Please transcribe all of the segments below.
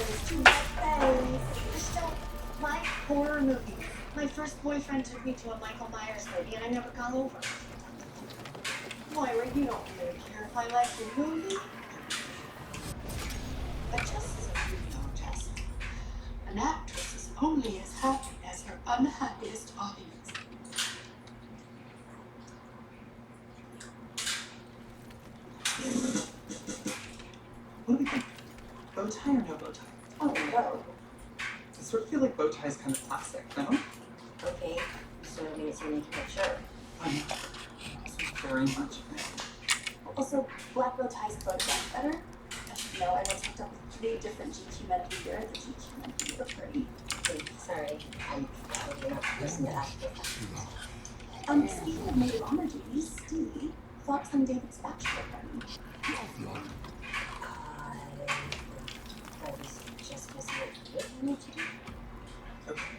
to my face. So, my horror movie. My first boyfriend took me to a Michael Myers movie, and I never got over it. Moira, you don't really care if I like your movie. But just so you know, Tessa, an actress is only as happy as her unhappiest audience. What do we think? Bow tie or no bow tie? Oh, no. I sort of feel like bow tie is kind of classic, no? Okay, so maybe it's making it sure. This is very much. Also, black bow ties photograph better. As you know, I once hooked up with 3 different GQ men of the year at the GQ men of the year party. Sorry, I'm probably not the person to ask for that. Speaking of maid of honor duties, Stevie, thoughts on David's bachelor party? I was just missing it. What do you need to do? Okay.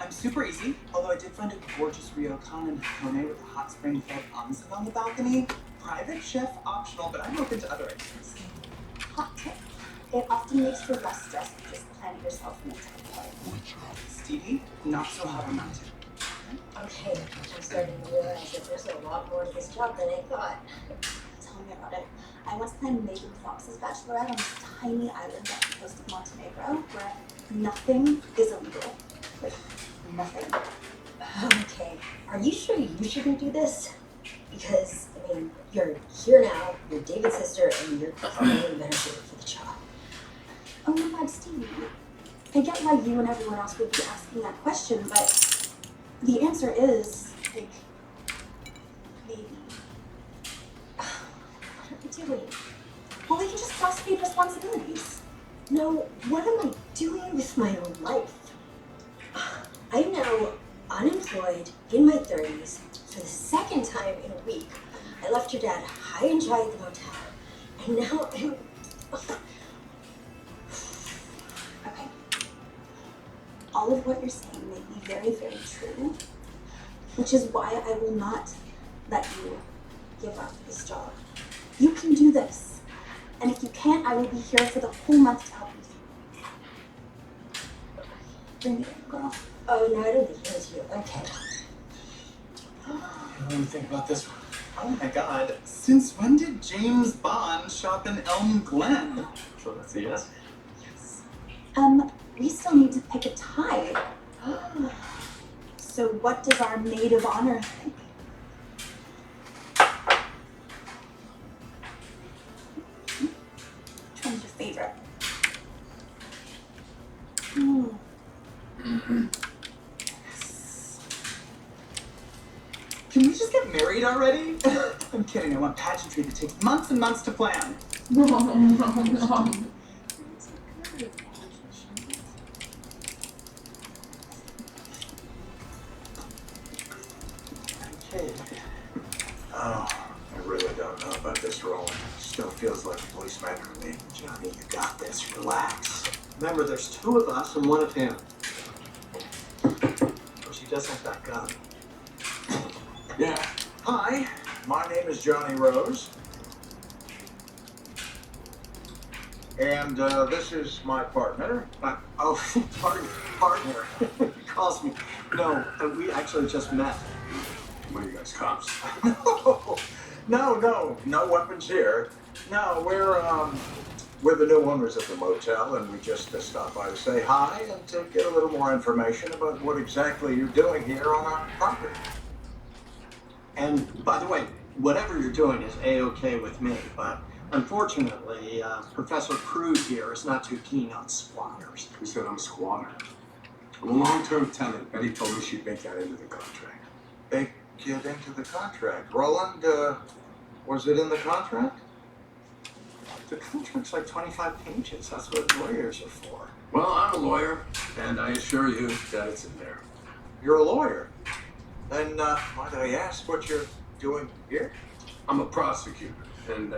I'm super easy, although I did find a gorgeous ryokan in Hakone with a hot spring filled onsen on the balcony. Private chef optional, but I'm open to other ideas. Hot tip. It often makes for less stress if you just plan it yourself and it's party. Stevie, not so hot on that. Okay, I'm starting to realize that there's a lot more to this job than I thought. Tell me about it. I once planned Megan Fox's bachelorette on this tiny island off the coast of Montenegro where nothing is illegal. Like, nothing. Okay, are you sure you shouldn't do this? Because, I mean, you're here now, you're David's sister, and you're probably better suited for the job. Oh my god, Stevie. I get why you and everyone else would be asking that question, but the answer is, like, maybe. What are we doing? Well, we can just cross-fade responsibilities. No, what am I doing with my own life? I'm now unemployed in my 30s for the second time in a week. I left your dad high and dry at the motel, and now I'm... Okay. All of what you're saying may be very, very true, which is why I will not let you give up this job. You can do this, and if you can't, I will be here for the whole month to help you. Bring it in, girl. Oh, no, I don't be here with you. Okay. What do you think about this one? Oh my god, since when did James Bond shop in Elm Glen? So that's a yes? Yes. We still need to pick a tie. So what does our maid of honor think? Which one's your favorite? Can we just get married already? I'm kidding, I want pageantry that takes months and months to plan. Okay. Oh, I really don't know about this role. Still feels like a police matter to me. Johnny, you got this. Relax. Remember, there's 2 of us and 1 of him. Of course, he does have that gun. Yeah. Hi, my name is Johnny Rose. And this is my partner. Partner. He calls me. No, we actually just met. What are you guys, cops? No weapons here. No, we're the new owners of the motel, and we just stopped by to say hi and to get a little more information about what exactly you're doing here on our property. And by the way, whatever you're doing is A-okay with me, but unfortunately, Professor Crude here is not too keen on squatters. Who said I'm a squatter? I'm a long-term tenant. Betty told me she'd make that into the contract. Make it into the contract? Roland, was it in the contract? The contract's like 25 pages. That's what lawyers are for. Well, I'm a lawyer, and I assure you that it's in there. You're a lawyer. Then why did I ask what you're doing here? I'm a prosecutor, and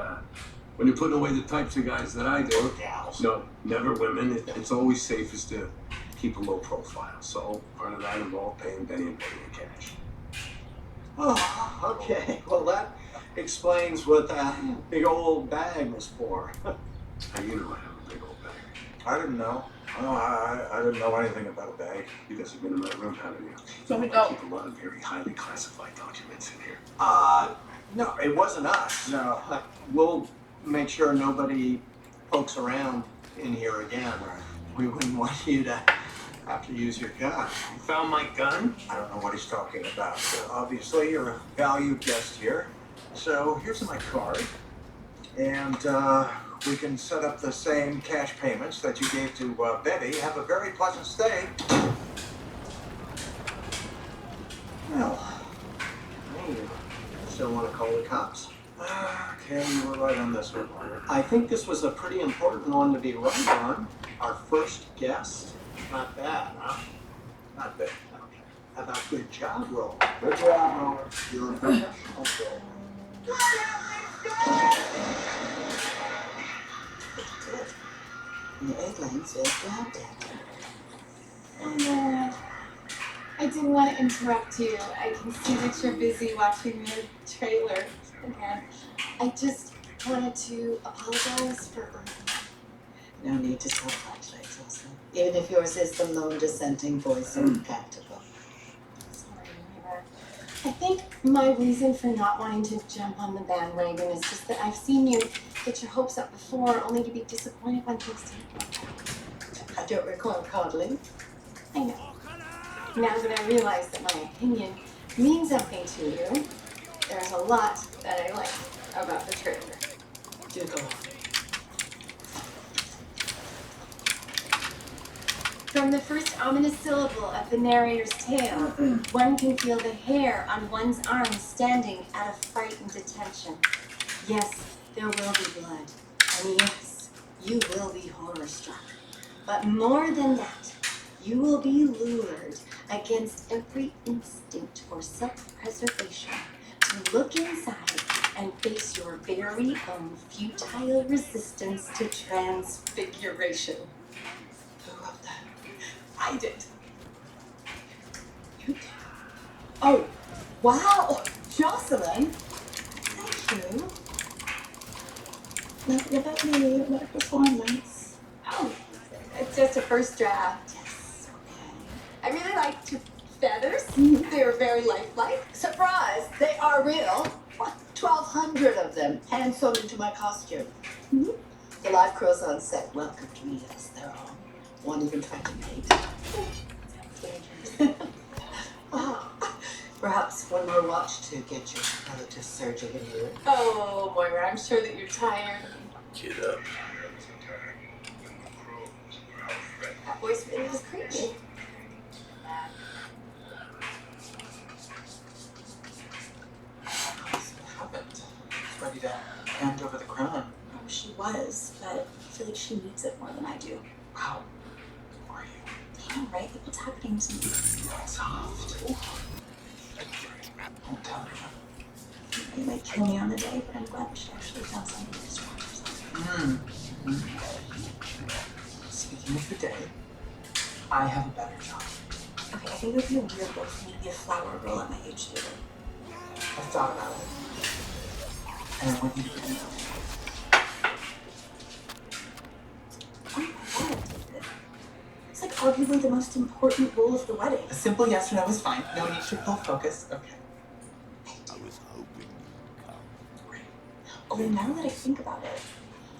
when you're putting away the types of guys that I do, Or gals? no, never women. It's always safest to keep a low profile. So part of that involved paying Benny and Betty in cash. Oh, okay. Well, that explains what that big old bag was for. How you know I have a big old bag? I didn't know. Well, I didn't know anything about a bag. You guys have been in my room, haven't you? So we I go. keep a lot of very highly classified documents in here. No, it wasn't us. No. We'll make sure nobody pokes around in here again. We wouldn't want you to have to use your gun. You found my gun? I don't know what he's talking about. Obviously, you're a valued guest here. So here's my card. And we can set up the same cash payments that you gave to Betty. Have a very pleasant stay. Well, hey, you still want to call the cops? Okay, you were right on this one. I think this was a pretty important one to be right on. Our first guest. Not bad, huh? Not bad. Okay. How about good job, Roll? Good job, Roller. You're a professional, Roll. Good. And the egglands is grabbed it. Oh no. I didn't want to interrupt you. I can see that you're busy watching the trailer. And I just wanted to apologize for No need to self-flagellate, Wilson. Even if yours is the lone dissenting voice of practical. sorry, Myra. I think my reason for not wanting to jump on the bandwagon is just that I've seen you get your hopes up before only to be disappointed when things didn't work out. I don't recall coddling. I know. Now that I realize that my opinion means something to you, there's a lot that I like about the trailer. Do go on. From the first ominous syllable of the narrator's tale, one can feel the hair on one's arms standing at a frightened attention. Yes, there will be blood. And yes, you will be horror-struck. But more than that, you will be lured against every instinct for self-preservation to look inside and face your very own futile resistance to transfiguration. Who wrote that? I did. You did. Oh, wow! Jocelyn! Thank you. Nothing about me, my performance. Oh, it's just a first draft. Yes, okay. I really liked your feathers. They were very lifelike. Surprise! They are real. What? 1,200 of them, hand sewn into my costume. The live crews on set welcomed me as their own. One even tried to mate. Dangerous. Wow. Perhaps one more watch to get your relative surgery in you. Oh, Moira, I'm sure that you're tired. Get up. That voice really was creepy. What happened? She's ready to hand over the crown. Oh, she was, but I feel like she needs it more than I do. Wow. Who are you? I know, right? Like, what's happening to me? Soft. Don't tell anyone. They might kill me on the day, but I'm glad she actually found something to distract herself. Speaking of the day, I have a better job. Okay, I think it would be a weird look for me to be a flower girl at my age theater. I've thought about it. And I want you to get to know me. Oh my god, David. It's like arguably the most important role of the wedding. A simple yes or no is fine. No need to pull focus. Okay. Although now that I think about it,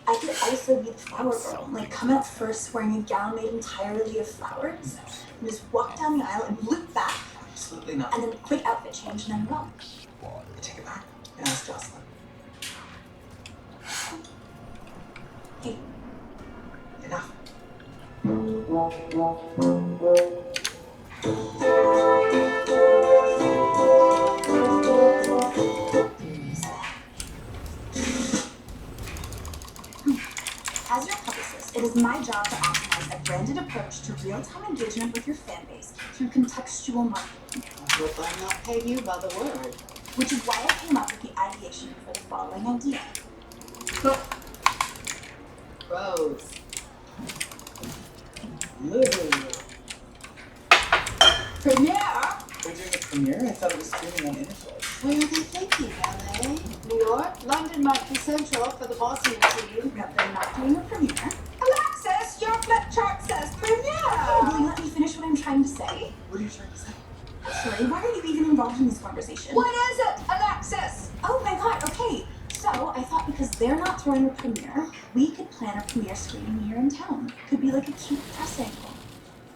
I could also be the flower girl. Like, come out first wearing a gown made entirely of flowers, and just walk down the aisle and loop back, Absolutely not. and then a quick outfit change, and then go. I take it back. And ask Jocelyn. Hey, Enough. as your publicist, it is my job to optimize a branded approach to real-time engagement with your fan base through contextual marketing, Hope I'm not paying you by the word. which is why I came up with the ideation for the following idea. Rose. Lou. Premiere? We're doing a premiere? I thought it was streaming on Internet. Where are they thinking, LA? New York? London might be central for the Boston team. No, they're not doing a premiere. Alexis, you're they're not throwing a premiere, we could plan a premiere screening here in town. Could be like a cute press angle.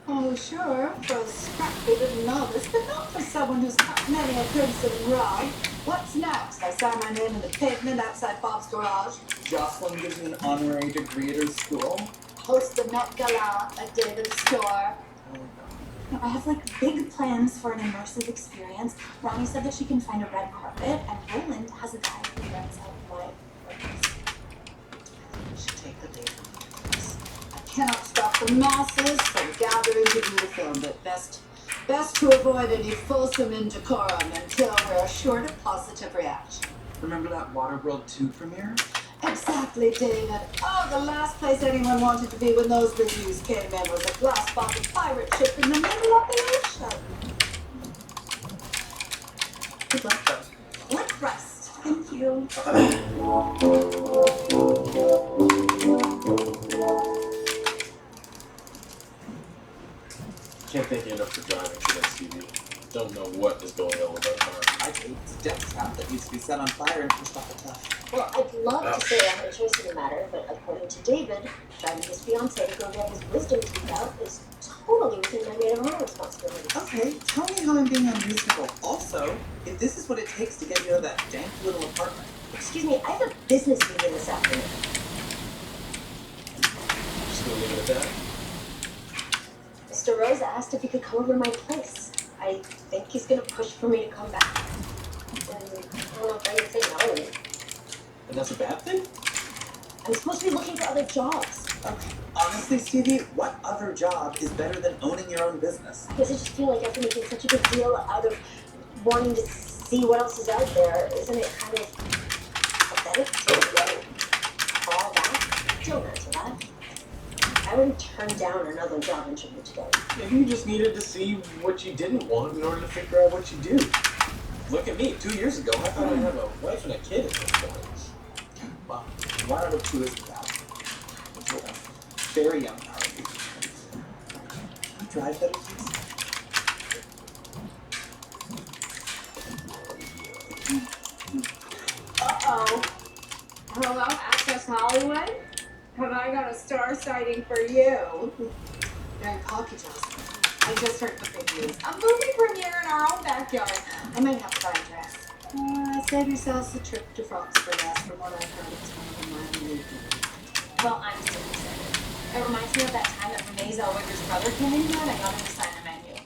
Oh, sure, for a scrappy little novice, but not for someone who's cut many a crimson rug. What's next? I sign my name in the pavement outside Bob's garage. Jocelyn gives you an honorary degree at her school. Host the Met Gala at David's store. No, I have like big plans for an immersive experience. Ronnie said that she can find a red carpet, and Roland has a guy who rents out live workers. I should take the day from this. I cannot stop the masses from gathering to view the film, but best to avoid any fulsome indecorum until we're assured of positive reaction. Remember that Waterworld 2 premiere? Exactly, David. Oh, the last place anyone wanted to be when those reviews came in was a glass-bottom pirate ship in the middle of the ocean. Good luck, though. Like rest. Thank you. Can't thank you enough for driving to this TV. Don't know what is going on with our car. I do. It's Deck's hat that needs to be set on fire and pushed off a cliff. Well, I'd love to say I had a choice in the matter, but according to David, driving his fiancée to go get his wisdom teeth out is totally within my maid of honor responsibilities. Okay, tell me how I'm being unreasonable. Also, if this is what it takes to get you out of that dank little apartment. Excuse me, I have a business meeting this afternoon. Just gonna leave it at that. Mr. Rose asked if he could come over to my place. I think he's gonna push for me to come back. And I don't know if I would say no. And that's a bad thing? I'm supposed to be looking for other jobs. Okay. Honestly, Stevie, what other job is better than owning your own business? Because I just feel like after making such a big deal out of wanting to see what else is out there, isn't it kind of pathetic to all that? Don't answer that. I wouldn't turn down another job interview today. Maybe you just needed to see what you didn't want in order to figure out what you do. Look at me, 2 years ago, I thought I'd have a wife and a kid at this point. Well, 1 out of 2 isn't bad. It's a very young car. Can you drive better, please? Uh-oh. Hello, Access Hollywood? Have I got a star sighting for you? Very pocky, Jocelyn. I just heard the big news. A movie premiere in our own backyard. I might have to buy a dress. Save yourselves a trip to Fox for less. From what I've heard, it's one of the mile Well, I'm still excited. It reminds me of that time that Renee Zellweger's brother came in here and I got him to sign the menu.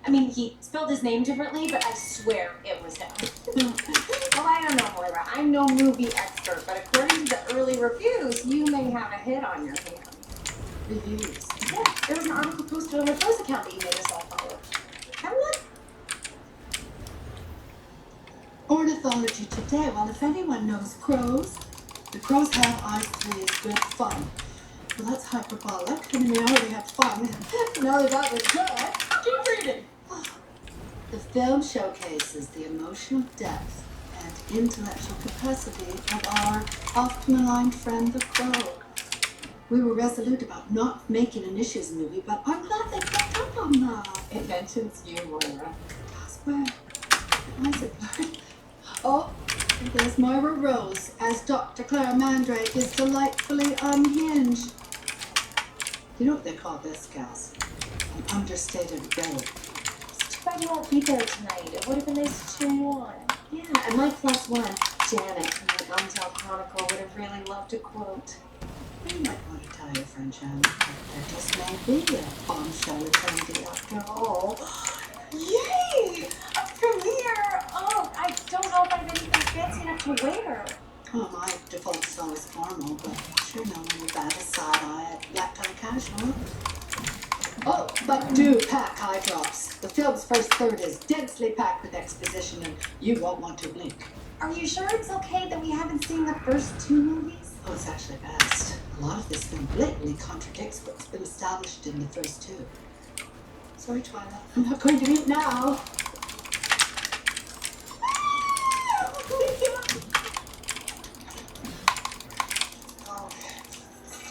I mean, he spelled his name differently, but I swear it was him. Well, I don't know, Moira. I'm no movie expert, but according to the early reviews, you may have a hit on your hands. reviews. Yeah, there was an article posted on the Crows account that you made us all follow. Have a look. Ornithology Today. Well, if anyone knows crows, the crows have I3 is good fun. Well, that's hyperbolic. I mean, they already had fun. Now that was good. Keep reading. The film showcases the emotional depth and intellectual capacity of our oft maligned friend the crow. We were resolute about not making an issues movie, but I'm glad they picked up on that. It mentions you, Moira. I swear. Why is it blurred? Oh, there's Moira Rose as Dr. Claire Mandrake is delightfully unhinged. You know what they call this, gals? An understated rogue. Too bad you won't be there tonight. It would have been nice to cheer you on. Yeah, and my plus one, Janet from the Gumtown Chronicle, would have really loved a quote. You might want to tell your friend Janet that there just may be a bombshell attendee after all. Yay! A premiere! Oh, I don't know if I have anything fancy enough to wear. Oh, my default is always formal, but sure no one would bat a side eye at black tie casual. Oh, but do pack eye drops. The film's first third is densely packed with exposition, and you won't want to blink. Are you sure it's okay that we haven't seen the first two movies? Oh, it's actually best. A lot of this film blatantly contradicts what's been established in the first two. Sorry, Twyla. I'm not going to eat now.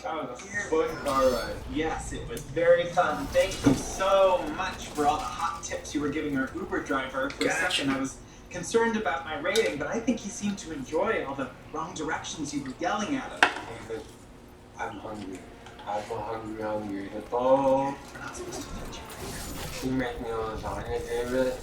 That was a fun car ride. Yes, it was very fun. Thank you so much for all the hot tips you were giving our Uber driver. For a second, I was concerned about my rating, but I think he seemed to enjoy all the wrong directions you were yelling at him. David, I'm hungry. I'm hungry. Oh, We're not supposed to touch you. you make me lasagna, David.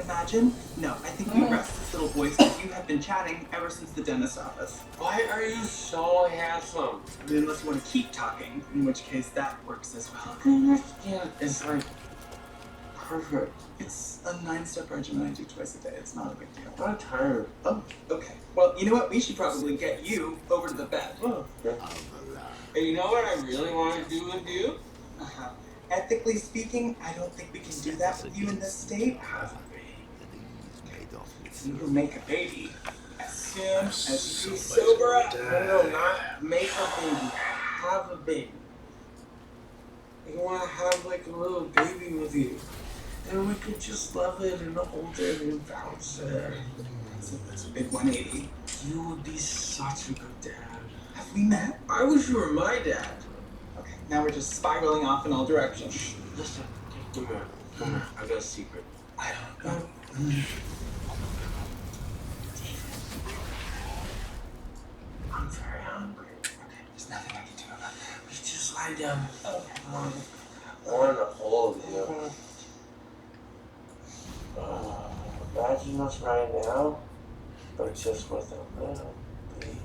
Imagine? No, I think you rest this little voice because you have been chatting ever since the dentist's office. Why are you so handsome? I mean, unless you want to keep talking, in which case that works as well. Your skin is like perfect. It's a 9-step regimen I do twice a day. It's not a big deal. I'm tired. Oh, okay. Well, you know what? We should probably get you over to the bed. Oh, okay. And you know what I really want to do with you? Uh-huh. Ethically speaking, I don't think we can do that with you in this state. Have a baby. You will make a baby as soon as you Somebody's sober up. No, not make a baby. Have a baby. I want to have like a little baby with you. And we could just love it and hold it and bounce it. That's a big 180. You would be such a good dad. Have we met? I wish you were my dad. Okay, now we're just spiraling off in all directions. Listen, come here. Come here. I got a secret. I don't know. I'm very hungry. Okay, there's nothing I can do about that. Just lie down. Okay. I want to hold you. Imagine us right now, but just with a little baby.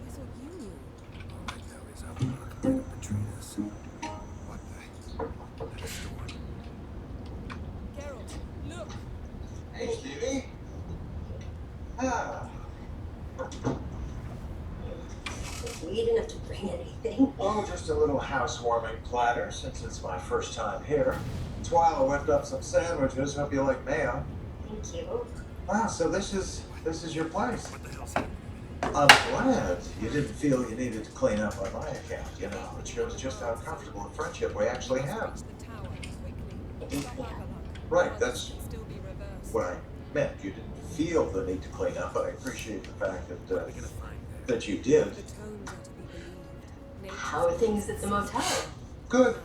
Hey, Stevie. Ah. We didn't have to bring anything. Oh, just a little housewarming platter since it's my first time here. That's why I whipped up some sandwiches. Hope you like mayo. Thank you. Ah, so this is your place. I'm glad you didn't feel you needed to clean up on my account. You know, it shows just how comfortable a friendship we actually have. Right, that's what I meant. You didn't feel the need to clean up, but I appreciate the fact that you did. How are things at the motel? Good.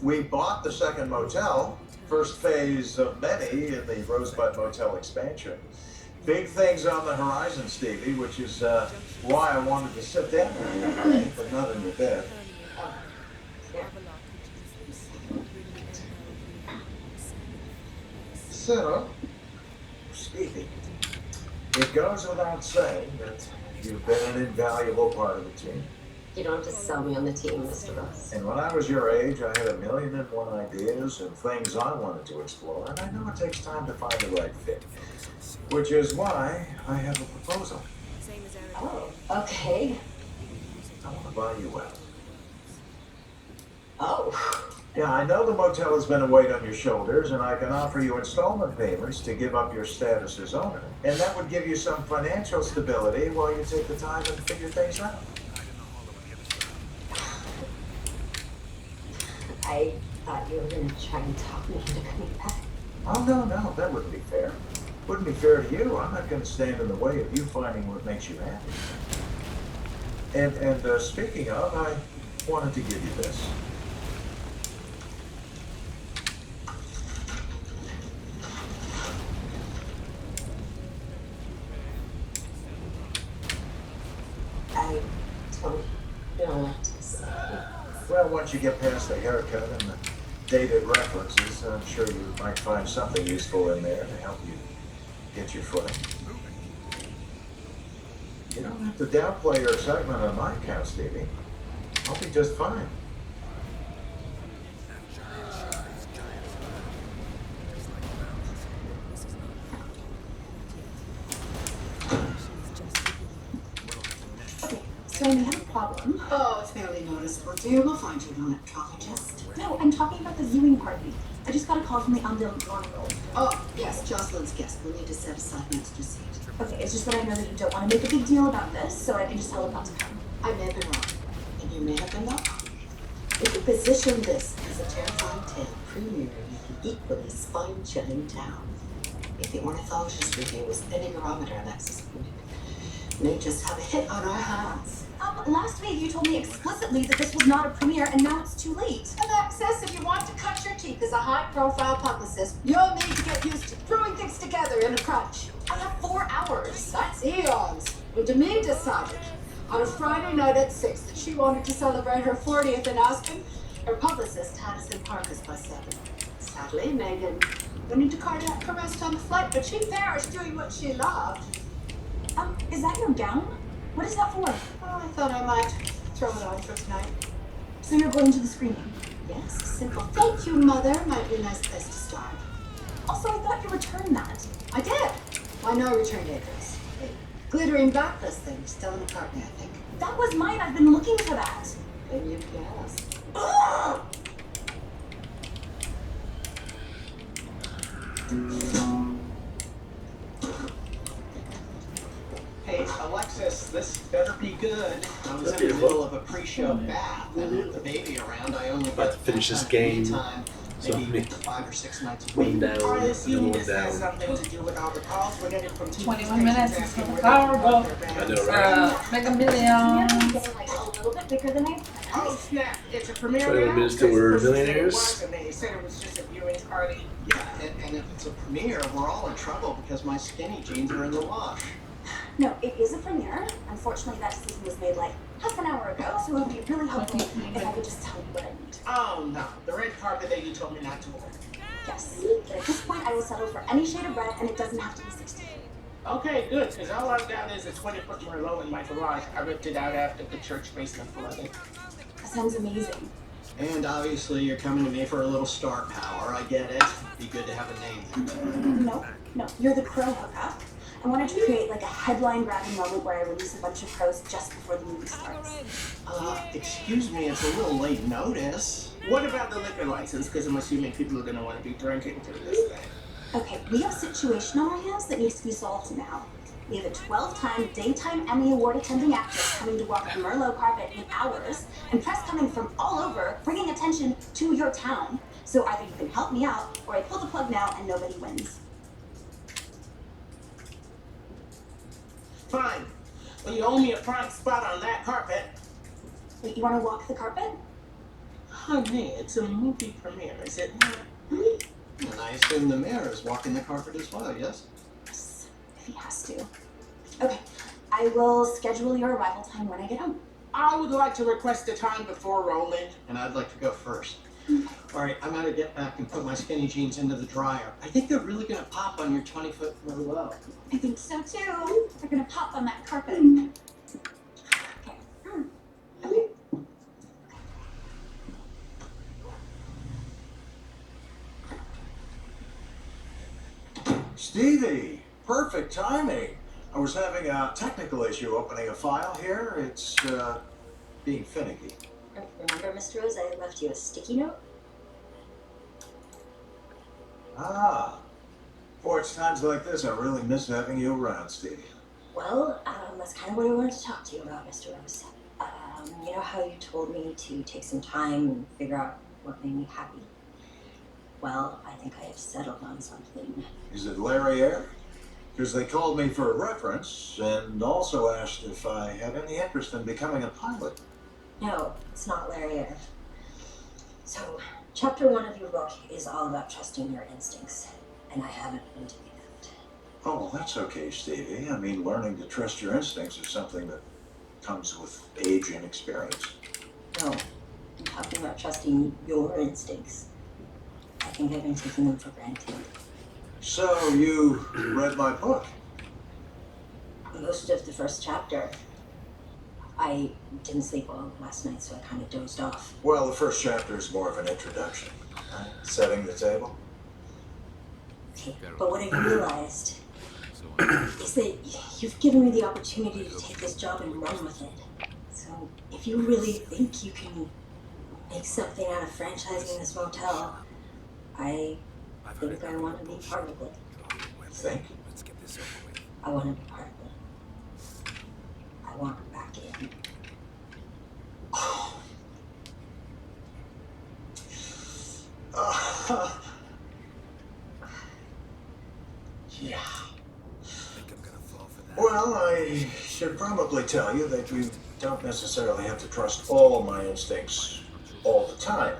We bought the second motel, first phase of many in the Rosebud Motel expansion. Big things on the horizon, Stevie, which is why I wanted to sit down with you today, but not in your bed. So, Stevie, it goes without saying that you've been an invaluable part of the team. You don't have to sell me on the team, Mr. Ross. And when I was your age, I had 1,000,001 ideas and things I wanted to explore, and I know it takes time to find the right fit. Which is why I have a proposal. Oh, okay. I want to buy you out. Oh. Yeah, I know the motel has been a weight on your shoulders, and I can offer you installment payments to give up your status as owner. And that would give you some financial stability while you take the time and figure things out. I thought you were going to try and talk me into coming back. Oh, no, that wouldn't be fair. Wouldn't be fair to you. I'm not going to stand in the way of you finding what makes you happy. And speaking of, I wanted to give you this. I don't know what to say. Well, once you get past the haircut and the dated references, I'm sure you might find something useful in there to help you get your footing. You don't have to downplay your excitement on my account, Stevie. I'll be just fine. So I have a problem. Oh, it's barely noticeable, dear. We'll find you an electrologist. No, I'm talking about the viewing party. I just got a call from the Andale Morning Roll. Oh, yes, Jocelyn's guest. We'll need to set aside an extra seat. Okay, it's just that I know that you don't want to make a big deal about this, so I can just tell them not to come. I may have been wrong, and you may have been wrong. We could position this as a terrifying tale premiering in an equally spine-chilling town. If the ornithologist review was any barometer, Alexis, may just have a hit on our hands. Last week you told me explicitly that this was not a premiere, and now it's too late. Alexis, if you want to cut your teeth as a high-profile publicist, you'll need to get used to throwing things together in a crunch. I have 4 hours. That's eons. When Demi decided on a Friday night at 6 that she wanted to celebrate her 40th in Aspen, her publicist had us in Parkers by 7. Sadly, Megan went into cardiac arrest on the flight, but she perished doing what she loved. Is that your gown? What is that for? Oh, I thought I might throw it on for tonight. So you're going to the screening? Yes, simple. Thank you, Mother. Might be a nice place to start. Also, I thought you returned that. I did. Why no return date is? A glittering backless thing, still in McCartney, I think. That was mine. I've been looking for that. Then you guess. Hey, Alexis, this better be good. I was in the middle of a pre-show bath, and with the baby around, I only About to finish this game. Time, So maybe many. 5 or 6 nights a One week. down, I and then assume one this has down. something to do with all the calls we're getting from TV 21 minutes stations until the asking power where vote. their I bands know, are. right? Mega Yeah, Millions. getting like a little bit bigger than I. Oh snap! It's a premiere 21 now? minutes till we're Because first they said it millionaires. was, and they said it was just a viewing party. Yeah, and if it's a premiere, we're all in trouble because my skinny jeans are in the wash. No, it is a premiere. Unfortunately, that decision was made like half an hour ago, so it would be really helpful if I could just tell you what I need. Oh no, the red carpet that you told me not to wear. Yes. But at this point, I will settle for any shade of red, and it doesn't have to be 16. Okay, good, because all I've got is a 20-foot Merlot in my garage. I ripped it out after the church basement flooded. That sounds amazing. And obviously, you're coming to me for a little star power. I get it. Be good to have a name. No, you're the crow hookup. I wanted to create like a headline-grabbing moment where I release a bunch of crows just before the movie starts. Excuse me, it's a little late notice. What about the liquor license? Because I'm assuming people are going to want to be drinking through this thing. Okay, we have a situation on our hands that needs to be solved now. We have a 12-time Daytime Emmy Award attending actress coming to walk the Merlot carpet in hours, and press coming from all over, bringing attention to your town. So either you can help me out, or I pull the plug now and nobody wins. Fine. Well, you owe me a prime spot on that carpet. Wait, you want to walk the carpet? Honey, it's a movie premiere, is it not? And I assume the mayor is walking the carpet as well, yes? Yes, if he has to. Okay, I will schedule your arrival time when I get home. I would like to request a time before rolling. And I'd like to go first. All right, I'm gonna get back and put my skinny jeans into the dryer. I think they're really gonna pop on your 20-foot Merlot. I think so too. They're gonna pop on that carpet. Okay. Okay. Stevie, perfect timing. I was having a technical issue opening a file here. It's being finicky. Remember, Mr. Rose, I left you a sticky note? Ah. Boy, it's times like this I really miss having you around, Stevie. Well, that's kind of what I wanted to talk to you about, Mr. Rose. You know how you told me to take some time and figure out what made me happy? Well, I think I have settled on something. Is it Larry Air? Because they called me for a reference and also asked if I had any interest in becoming a pilot. No, it's not Larry Air. So, chapter 1 of your book is all about trusting your instincts, and I haven't been doing that. Oh, well, that's okay, Stevie. I mean, learning to trust your instincts is something that comes with age and experience. No, I'm talking about trusting your instincts. I think I've been taking them for granted. So, you read my book? Most of the first chapter. I didn't sleep well last night, so I kind of dozed off. Well, the first chapter is more of an introduction. Setting the table. Okay, but what I realized is that you've given me the opportunity to take this job and run with it. So if you really think you can make something out of franchising this motel, I think I want to be part of it. Think? I want to be part of it. I want back in. Yeah. Well, I should probably tell you that you don't necessarily have to trust all my instincts all the time.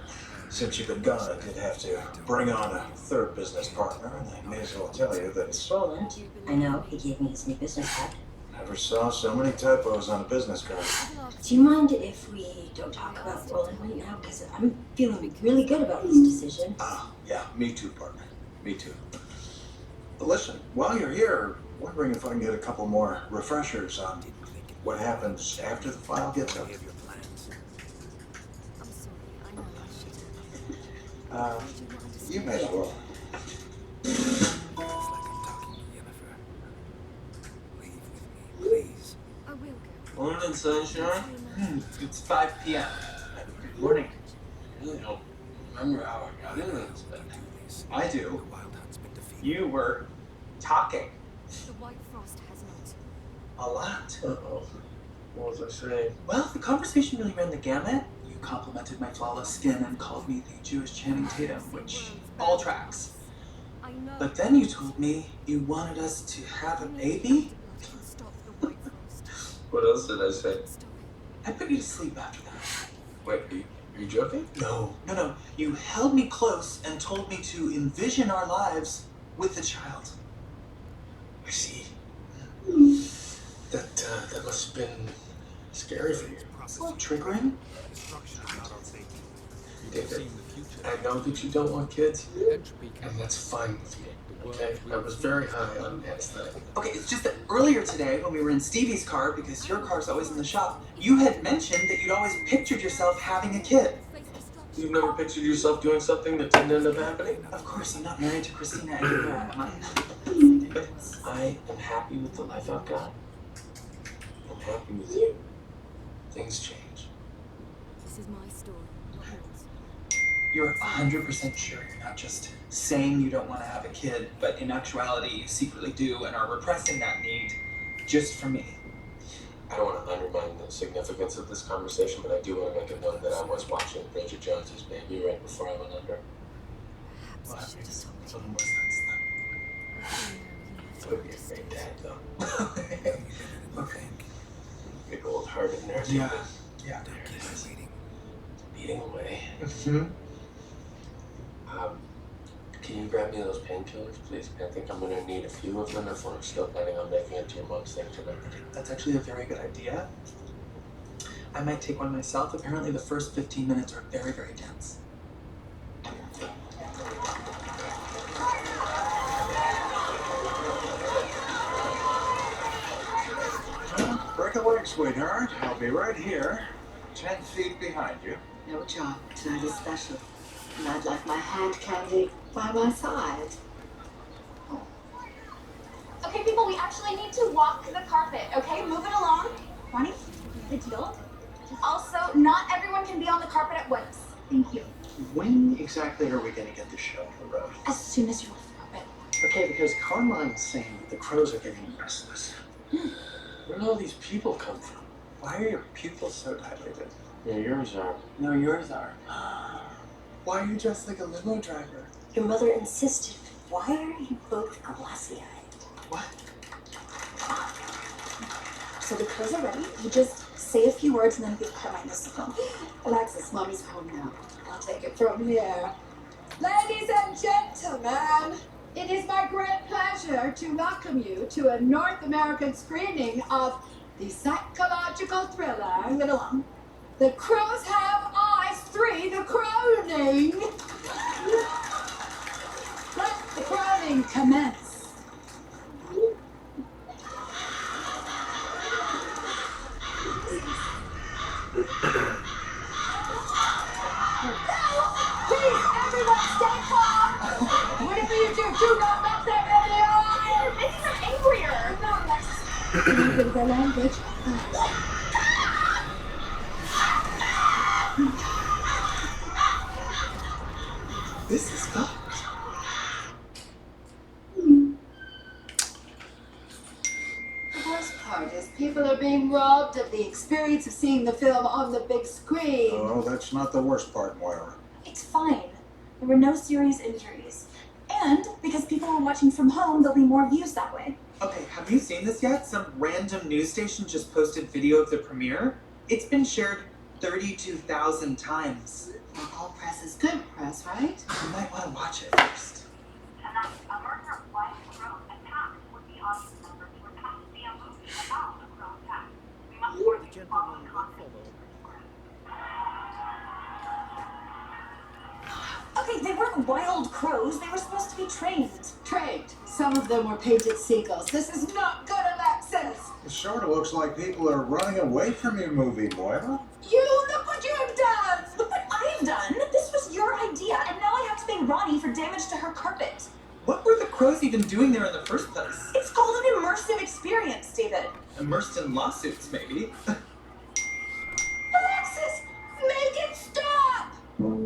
Since you've been gone, I did have to bring on a third business partner, and I may as well tell you that it's Roland. I know, he gave me his new business card. Never saw so many typos on a business card. Do you mind if we don't talk about Roland right now? Because I'm feeling really good about this decision. Yeah, me too, partner. Me too. But listen, while you're here, wondering if I can get a couple more refreshers on what happens after the file gets up. You may as well. Morning, sunshine. It's 5 p.m. Good morning. I really don't remember how I got into this, but I do. You were talking. A lot. uh-oh. What was I saying? Well, the conversation really ran the gamut. You complimented my flawless skin and called me the Jewish Channing Tatum, which all tracks. But then you told me you wanted us to have a baby? What else did I say? I put you to sleep after that. Wait, are you joking? No. You held me close and told me to envision our lives with a child. I see. That must have been scary for you. It's a little triggering. David, I know that you don't want kids, and that's fine with me. Okay? I was very high on anesthetic. Okay, it's just that earlier today when we were in Stevie's car, because your car's always in the shop, you had mentioned that you'd always pictured yourself having a kid. You've never pictured yourself doing something that didn't end up happening? Of course, I'm not married to Christina anymore, am I? I am happy with the life I've got. I'm happy with you. Things change. This is my story. You're 100% sure you're not just saying you don't want to have a kid, but in actuality you secretly do and are repressing that need just for me. I don't want to undermine the significance of this conversation, but I do want to make it known that I was watching Bridget Jones's Baby right before I went under. Well, that makes a little more sense then. It would be a great dad, though. Okay. Big old heart in there. Yeah. Beating away. Mm-hmm. Can you grab me those painkillers, please? I think I'm going to need a few of them if we're still planning on making it to your mom's thing tonight. That's actually a very good idea. I might take one myself. Apparently the first 15 minutes are very, very tense. Break a leg, sweetheart. I'll be right here, 10 feet behind you. No, John, tonight is special. And I'd like my hand candy by my side. Okay, people, we actually need to walk the carpet, okay? Move it along. Ronnie, the deal. Also, not everyone can be on the carpet at once. Thank you. When exactly are we going to get the show on the road? As soon as you're off the carpet. Okay, because Carmine's saying that the crows are getting restless. Where do all these people come from? Why are your pupils so dilated? Yeah, yours are. No, yours are. Why are you dressed like a limo driver? Your mother insisted. Why are you both glassy-eyed? What? So the clothes are ready. You just say a few words and then give Carmine the signal. Alexis, mommy's home now. I'll take it from here. Ladies and gentlemen, it is my great pleasure to welcome you to a North American screening of the psychological thriller, Move it along. The Crows Have Eyes 3, The Crowning. Let the crowning commence. Please, everyone stay calm. Whatever you do not let them in the eye. You're making them angrier. No, Alexis. Can you give their language? This is fucked. The worst part is people are being robbed of the experience of seeing the film on the big screen. Oh, that's not the worst part, Moira. It's fine. There were no serious injuries. And because people were watching from home, there'll be more views that way. Okay, have you seen this yet? Some random news station just posted video of the premiere. It's been shared 32,000 times. Well, all press is good press, right? You might want to watch it first. Tonight, a murder of Wyatt Crow attack would be audience members who would come to see a movie about the Crow attack. We must warn you to follow the content. Okay, they weren't wild crows. They were supposed to be trained. Trained. Some of them were painted seagulls. This is not good, Alexis. It sort of looks like people are running away from your movie, Moira. You, look what you have done. Look what I've done. This was your idea, and now I have to pay Ronnie for damage to her carpet. What were the crows even doing there in the first place? It's called an immersive experience, David. Immersed in lawsuits, maybe. Alexis, make it stop. Okay,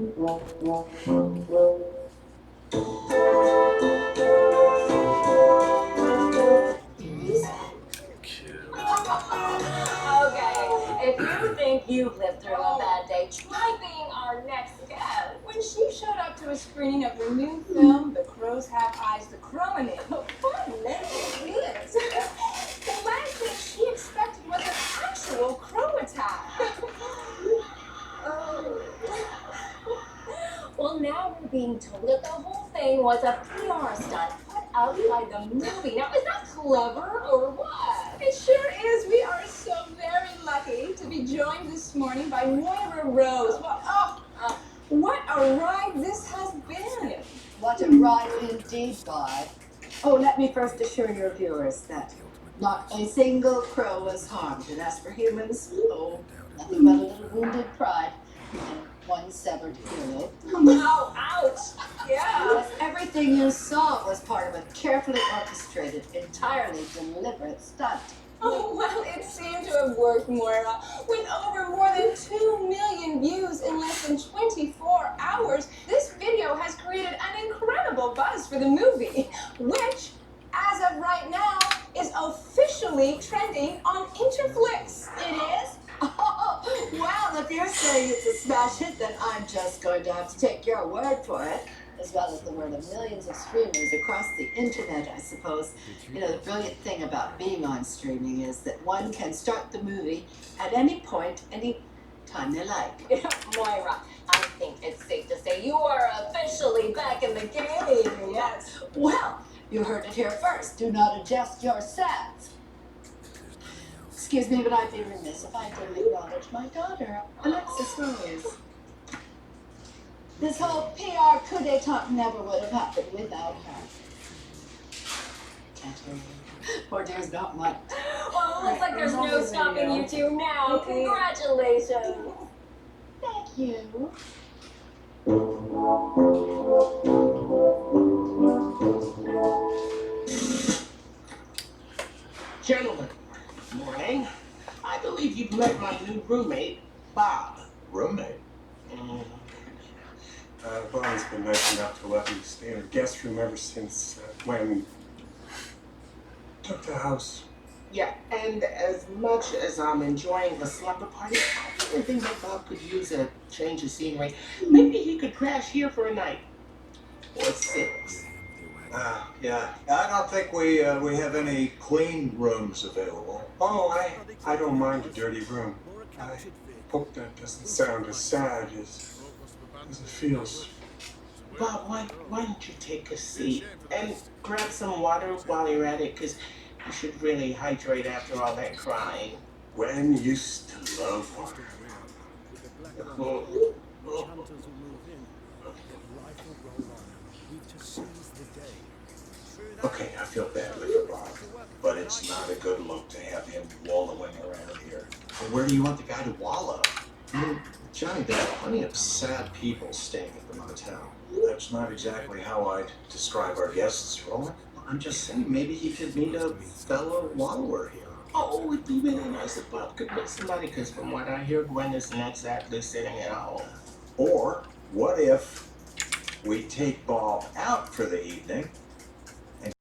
if you think you've lived through a bad day, try being our next guest. When she showed up to a screening of her new film, The Crows Have Eyes, The Crow-ing, fun name it is. The last thing she expected was an actual crow attack. Well, now we're being told that the whole thing was a PR stunt put out by the movie. Now, is that clever or what? It sure is. We are so very lucky to be joined this morning by Moira Rose. Well, what a ride this has been. What a ride indeed, Bob. Oh, let me first assure your viewers that not a single crow was harmed. And as for humans, oh, nothing but a little wounded pride and one severed earlobe. Oh, ouch. Yeah. Yes, everything you saw was part of a carefully orchestrated, entirely deliberate stunt. Oh, well, it seemed to have worked, Moira. With over more than 2 million views in less than 24 hours, this video has created an incredible buzz for the movie, which, as of right now, is officially trending on Interflix. It is? Oh, well, if you're saying it's a smash hit, then I'm just going to have to take your word for it, as well as the word of millions of streamers across the internet, I suppose. You know, the brilliant thing about being on streaming is that one can start the movie at any point, any time they like. Moira, I think it's safe to say you are officially back in the game. Yes. Well, you heard it here first. Do not adjust your sets. Excuse me, but I'd be remiss if I didn't acknowledge my daughter, Alexis Rose. This whole PR coup d'etat never would have happened without her. Can't hear you. Poor dear's not much. Well, it looks like there's no stopping you two now. Congratulations. Thank you. Gentlemen, morning. I believe you've met my new roommate, Bob. Roommate? I've always been nice enough to let me stay in a guest room ever since when took the house. Yeah, and as much as I'm enjoying the slumber party, I really think that Bob could use a change of scenery. Maybe he could crash here for a night. Or 6. Yeah. I don't think we have any clean rooms available. Oh, I don't mind a dirty room. I hope that doesn't sound as sad as it feels. Bob, why don't you take a seat and grab some water while you're at it, because you should really hydrate after all that crying. Gwen used to love water. Okay, I feel badly for Bob, but it's not a good look to have him wallowing around here. Well, where do you want the guy to wallow? Johnny, there are plenty of sad people staying at the motel. That's not exactly how I'd describe our guests, Roland. I'm just saying, maybe he could meet a fellow wallower here. Oh, it would be really nice if Bob could meet somebody, because from what I hear, Gwen isn't exactly sitting at home. Or what if we take Bob out for the evening